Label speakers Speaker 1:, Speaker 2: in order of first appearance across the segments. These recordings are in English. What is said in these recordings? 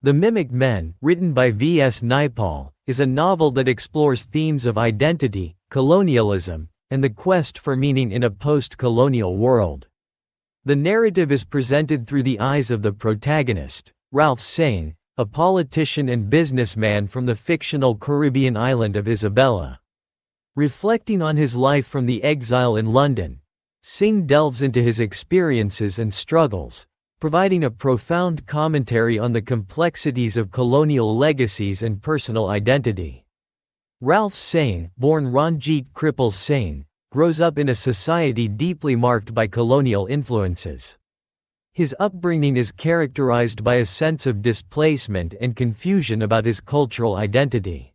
Speaker 1: The Mimic Men, written by V S Naipaul, is a novel that explores themes of identity, colonialism, and the quest for meaning in a post-colonial world. The narrative is presented through the eyes of the protagonist, Ralph Singh, a politician and businessman from the fictional Caribbean island of Isabella. Reflecting on his life from the exile in London, Singh delves into his experiences and struggles, providing a profound commentary on the complexities of colonial legacies and personal identity. Ralph Singh, born Ranjit Kripal Singh, grows up in a society deeply marked by colonial influences. His upbringing is characterized by a sense of displacement and confusion about his cultural identity.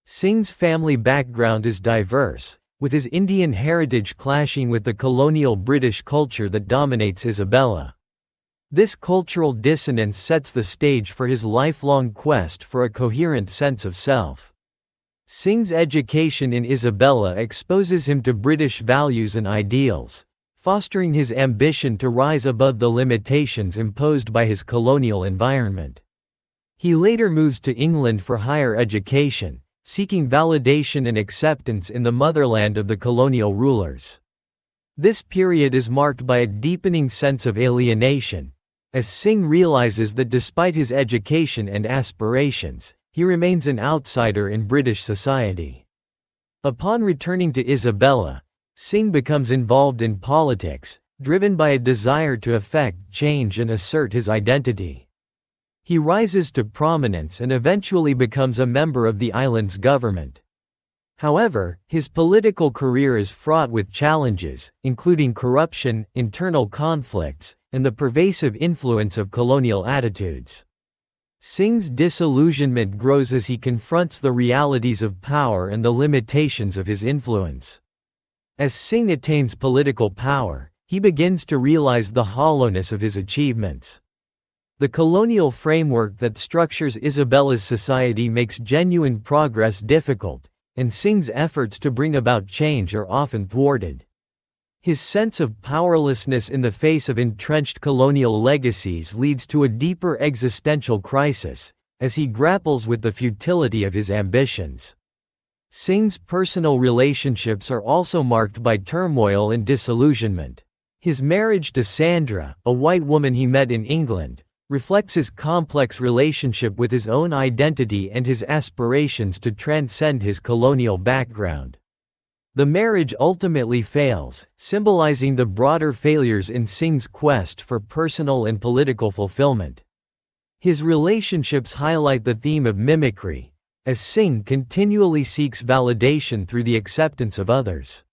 Speaker 1: Singh's family background is diverse, with his Indian heritage clashing with the colonial British culture that dominates Isabella. This cultural dissonance sets the stage for his lifelong quest for a coherent sense of self. Singh's education in Isabella exposes him to British values and ideals, fostering his ambition to rise above the limitations imposed by his colonial environment. He later moves to England for higher education, seeking validation and acceptance in the motherland of the colonial rulers. This period is marked by a deepening sense of alienation, as Singh realizes that despite his education and aspirations, he remains an outsider in British society. Upon returning to Isabella, Singh becomes involved in politics, driven by a desire to effect change and assert his identity. He rises to prominence and eventually becomes a member of the island's government. However, his political career is fraught with challenges, including corruption, internal conflicts, and the pervasive influence of colonial attitudes. Singh's disillusionment grows as he confronts the realities of power and the limitations of his influence. As Singh attains political power, he begins to realize the hollowness of his achievements. The colonial framework that structures Isabella's society makes genuine progress difficult, and Singh's efforts to bring about change are often thwarted. His sense of powerlessness in the face of entrenched colonial legacies leads to a deeper existential crisis, as he grapples with the futility of his ambitions. Singh's personal relationships are also marked by turmoil and disillusionment. His marriage to Sandra, a white woman he met in England, reflects his complex relationship with his own identity and his aspirations to transcend his colonial background. The marriage ultimately fails, symbolizing the broader failures in Singh's quest for personal and political fulfillment. His relationships highlight the theme of mimicry, as Singh continually seeks validation through the acceptance of others.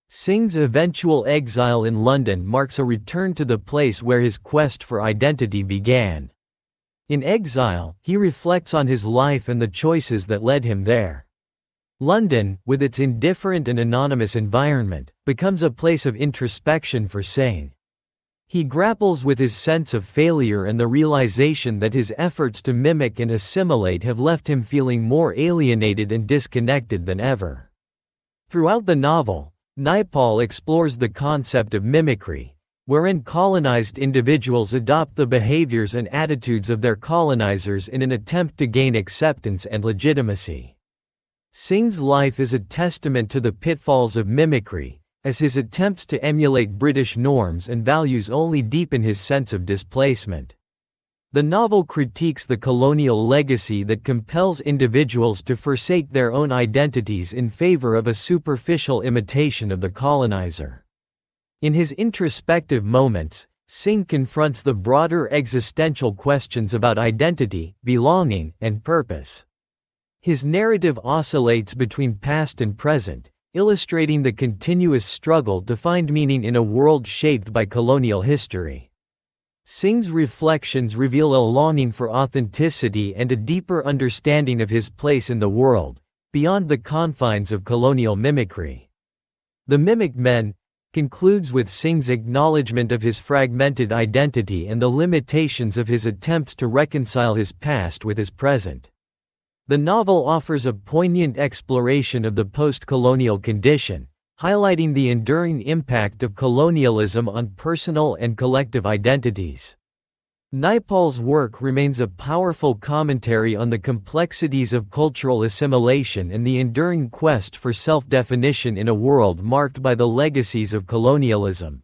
Speaker 1: Singh's eventual exile in London marks a return to the place where his quest for identity began. In Exile, he reflects on his life and the choices that led him there. London, with its indifferent and anonymous environment, becomes a place of introspection for Singh. He grapples with his sense of failure and the realization that his efforts to mimic and assimilate have left him feeling more alienated and disconnected than ever. Throughout the novel, Naipaul explores the concept of mimicry, wherein colonized individuals adopt the behaviors and attitudes of their colonizers in an attempt to gain acceptance and legitimacy. Singh's life is a testament to the pitfalls of mimicry, as his attempts to emulate British norms and values only deepen his sense of displacement. The novel critiques the colonial legacy that compels individuals to forsake their own identities in favor of a superficial imitation of the colonizer. In his introspective moments, Singh confronts the broader existential questions about identity, belonging, and purpose. His narrative oscillates between past and present, illustrating the continuous struggle to find meaning in a world shaped by colonial history. Singh's reflections reveal a longing for authenticity and a deeper understanding of his place in the world, beyond the confines of colonial mimicry. The Mimic Men concludes with Singh's acknowledgement of his fragmented identity and the limitations of his attempts to reconcile his past with his present. The novel offers a poignant exploration of the post-colonial condition, highlighting the enduring impact of colonialism on personal and collective identities. Naipaul's work remains a powerful commentary on the complexities of cultural assimilation and the enduring quest for self-definition in a world marked by the legacies of colonialism.